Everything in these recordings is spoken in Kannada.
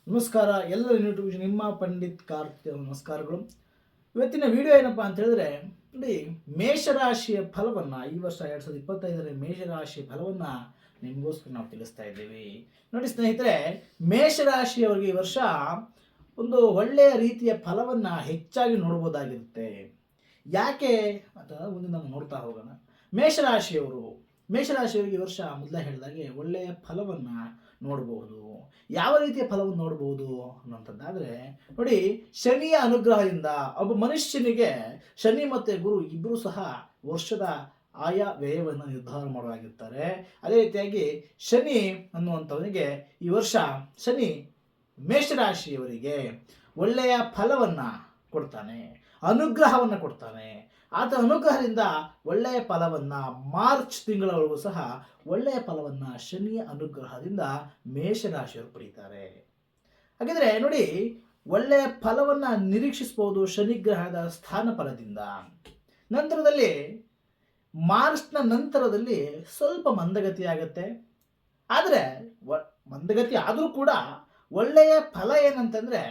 ನಮಸ್ಕಾರ ಎಲ್ಲರೂ ಯೂಟ್ಯೂಬ್ ನಿಮ್ಮ ಪಂಡಿತ್ ಕಾರ್ತಿಕ್ ನಮಸ್ಕಾರಗಳು. ಇವತ್ತಿನ ವಿಡಿಯೋ ಏನಪ್ಪಾ ಅಂತ ಹೇಳಿದ್ರೆ, ನೋಡಿ, ಮೇಷರಾಶಿಯ ಫಲವನ್ನು ಈ ವರ್ಷ 2025 ಮೇಷರಾಶಿಯ ಫಲವನ್ನು ನಿಮಗೋಸ್ಕರ ನಾವು ತಿಳಿಸ್ತಾ ಇದ್ದೀವಿ. ನೋಡಿ ಸ್ನೇಹಿತರೆ, ಮೇಷರಾಶಿಯವರಿಗೆ ಈ ವರ್ಷ ಒಂದು ಒಳ್ಳೆಯ ರೀತಿಯ ಫಲವನ್ನು ಹೆಚ್ಚಾಗಿ ನೋಡ್ಬೋದಾಗಿರುತ್ತೆ. ಯಾಕೆ ಅಂತ ಮುಂದೆ ನಾವು ನೋಡ್ತಾ ಹೋಗೋಣ. ಮೇಷರಾಶಿಯವರಿಗೆ ಈ ವರ್ಷ ಮೊದಲೇ ಹೇಳಿದಾಗೆ ಒಳ್ಳೆಯ ಫಲವನ್ನು ನೋಡಬಹುದು. ಯಾವ ರೀತಿಯ ಫಲವನ್ನು ನೋಡಬಹುದು ಅನ್ನೋಂಥದ್ದಾದರೆ, ನೋಡಿ, ಶನಿಯ ಅನುಗ್ರಹದಿಂದ ಒಬ್ಬ ಮನುಷ್ಯನಿಗೆ ಶನಿ ಮತ್ತು ಗುರು ಇಬ್ಬರೂ ಸಹ ವರ್ಷದ ಆಯಾ ವ್ಯಯವನ್ನು ನಿರ್ಧಾರ ಮಾಡುವಾಗಿರ್ತಾರೆ. ಅದೇ ರೀತಿಯಾಗಿ ಶನಿ ಅನ್ನುವಂಥವನಿಗೆ ಈ ವರ್ಷ ಶನಿ ಮೇಷರಾಶಿಯವರಿಗೆ ಒಳ್ಳೆಯ ಫಲವನ್ನು ಕೊಡ್ತಾನೆ, ಅನುಗ್ರಹವನ್ನು ಕೊಡ್ತಾನೆ. ಆತ ಅನುಗ್ರಹದಿಂದ ಒಳ್ಳೆಯ ಫಲವನ್ನು ಮಾರ್ಚ್ ತಿಂಗಳವರೆಗೂ ಸಹ ಒಳ್ಳೆಯ ಫಲವನ್ನು ಶನಿಯ ಅನುಗ್ರಹದಿಂದ ಮೇಷರಾಶಿಯವರು ಪಡೀತಾರೆ. ಹಾಗಿದ್ರೆ ನೋಡಿ, ಒಳ್ಳೆಯ ಫಲವನ್ನು ನಿರೀಕ್ಷಿಸಬಹುದು ಶನಿಗ್ರಹದ ಸ್ಥಾನ ಫಲದಿಂದ. ನಂತರದಲ್ಲಿ ಮಾರ್ಚ್ನ ನಂತರದಲ್ಲಿ ಸ್ವಲ್ಪ ಮಂದಗತಿ ಆಗುತ್ತೆ. ಆದರೆ ಮಂದಗತಿ ಆದರೂ ಕೂಡ ಒಳ್ಳೆಯ ಫಲ ಏನಂತಂದರೆ,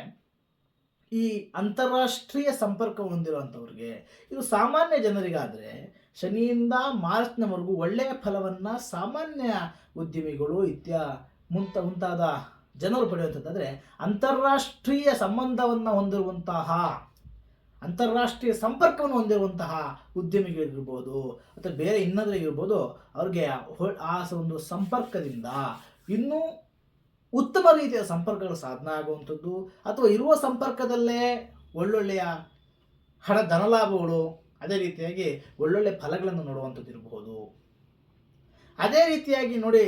ಈ ಅಂತಾರಾಷ್ಟ್ರೀಯ ಸಂಪರ್ಕ ಹೊಂದಿರುವಂಥವ್ರಿಗೆ, ಇದು ಸಾಮಾನ್ಯ ಜನರಿಗಾದರೆ ಶನಿಯಿಂದ ಮಾರ್ಚ್ನವರೆಗೂ ಒಳ್ಳೆಯ ಫಲವನ್ನು ಸಾಮಾನ್ಯ ಉದ್ಯಮಿಗಳು ಮುಂತಾದ ಜನರು ಪಡೆಯುವಂಥದ್ದಾದರೆ, ಅಂತಾರಾಷ್ಟ್ರೀಯ ಸಂಬಂಧವನ್ನು ಹೊಂದಿರುವಂತಹ, ಅಂತಾರಾಷ್ಟ್ರೀಯ ಸಂಪರ್ಕವನ್ನು ಹೊಂದಿರುವಂತಹ ಉದ್ಯಮಿಗಳಿರ್ಬೋದು ಅಥವಾ ಬೇರೆ ಇನ್ನೊಂದರಿಗಿರ್ಬೋದು, ಅವ್ರಿಗೆ ಆ ಒಂದು ಸಂಪರ್ಕದಿಂದ ಇನ್ನೂ ಉತ್ತಮ ರೀತಿಯ ಸಂಪರ್ಕಗಳು ಸಾಧನೆ ಆಗುವಂಥದ್ದು, ಅಥವಾ ಇರುವ ಸಂಪರ್ಕದಲ್ಲೇ ಒಳ್ಳೊಳ್ಳೆಯ ಧನಲಾಭಗಳು, ಅದೇ ರೀತಿಯಾಗಿ ಒಳ್ಳೊಳ್ಳೆ ಫಲಗಳನ್ನು ನೋಡುವಂಥದ್ದು ಇರಬಹುದು. ಅದೇ ರೀತಿಯಾಗಿ ನೋಡಿ,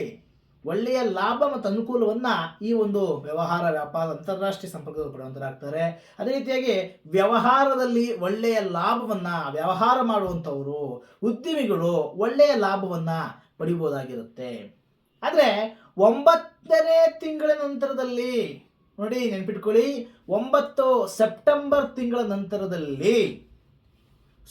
ಒಳ್ಳೆಯ ಲಾಭ ಮತ್ತು ಅನುಕೂಲವನ್ನು ಈ ಒಂದು ವ್ಯಾಪಾರ ಅಂತಾರಾಷ್ಟ್ರೀಯ ಸಂಪರ್ಕದಲ್ಲಿ ಪಡೆಯುವಂಥರಾಗ್ತಾರೆ. ಅದೇ ರೀತಿಯಾಗಿ ವ್ಯವಹಾರದಲ್ಲಿ ಒಳ್ಳೆಯ ಲಾಭವನ್ನು ವ್ಯವಹಾರ ಮಾಡುವಂಥವರು ಉದ್ಯಮಿಗಳು ಒಳ್ಳೆಯ ಲಾಭವನ್ನು ಪಡಿಬೋದಾಗಿರುತ್ತೆ. ಆದರೆ 9ನೇ ತಿಂಗಳ ನಂತರದಲ್ಲಿ ನೋಡಿ, ನೆನ್ಪಿಟ್ಕೊಳ್ಳಿ, 9 ಸೆಪ್ಟೆಂಬರ್ ತಿಂಗಳ ನಂತರದಲ್ಲಿ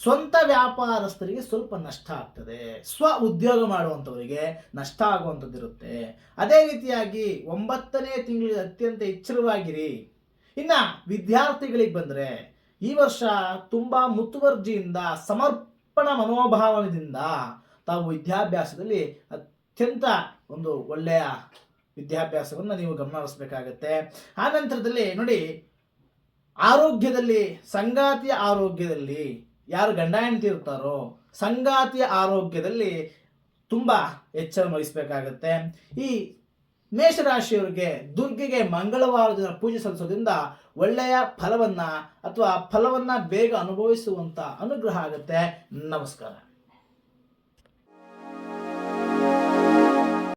ಸ್ವಂತ ವ್ಯಾಪಾರಸ್ಥರಿಗೆ ಸ್ವಲ್ಪ ನಷ್ಟ ಆಗ್ತದೆ. ಸ್ವ ಉದ್ಯೋಗ ಮಾಡುವಂಥವರಿಗೆ ನಷ್ಟ ಆಗುವಂಥದ್ದಿರುತ್ತೆ. ಅದೇ ರೀತಿಯಾಗಿ 9ನೇ ತಿಂಗಳಿಗೆ ಅತ್ಯಂತ ಎಚ್ಚರವಾಗಿರಿ. ಇನ್ನು ವಿದ್ಯಾರ್ಥಿಗಳಿಗೆ ಬಂದರೆ, ಈ ವರ್ಷ ತುಂಬ ಮುತುವರ್ಜಿಯಿಂದ ಸಮರ್ಪಣಾ ಮನೋಭಾವನೆಯಿಂದ ತಾವು ವಿದ್ಯಾಭ್ಯಾಸದಲ್ಲಿ ಅತ್ಯಂತ ಒಂದು ಒಳ್ಳೆಯ ವಿದ್ಯಾಭ್ಯಾಸವನ್ನು ನೀವು ಗಮನಿಸಬೇಕಾಗತ್ತೆ. ಆ ನಂತರದಲ್ಲಿ ನೋಡಿ, ಆರೋಗ್ಯದಲ್ಲಿ, ಸಂಗಾತಿಯ ಆರೋಗ್ಯದಲ್ಲಿ, ಯಾರು ಗಂಡ ಹೆಂಡತಿ ಇರ್ತಾರೋ ಸಂಗಾತಿಯ ಆರೋಗ್ಯದಲ್ಲಿ ತುಂಬ ಎಚ್ಚರ ವಹಿಸಬೇಕಾಗತ್ತೆ. ಈ ಮೇಷರಾಶಿಯವರಿಗೆ ದುರ್ಗೆಗೆ ಮಂಗಳವಾರ ದಿನ ಪೂಜೆ ಸಲ್ಲಿಸೋದ್ರಿಂದ ಒಳ್ಳೆಯ ಫಲವನ್ನು ಅಥವಾ ಫಲವನ್ನು ಬೇಗ ಅನುಭವಿಸುವಂಥ ಅನುಗ್ರಹ ಆಗುತ್ತೆ. ನಮಸ್ಕಾರ.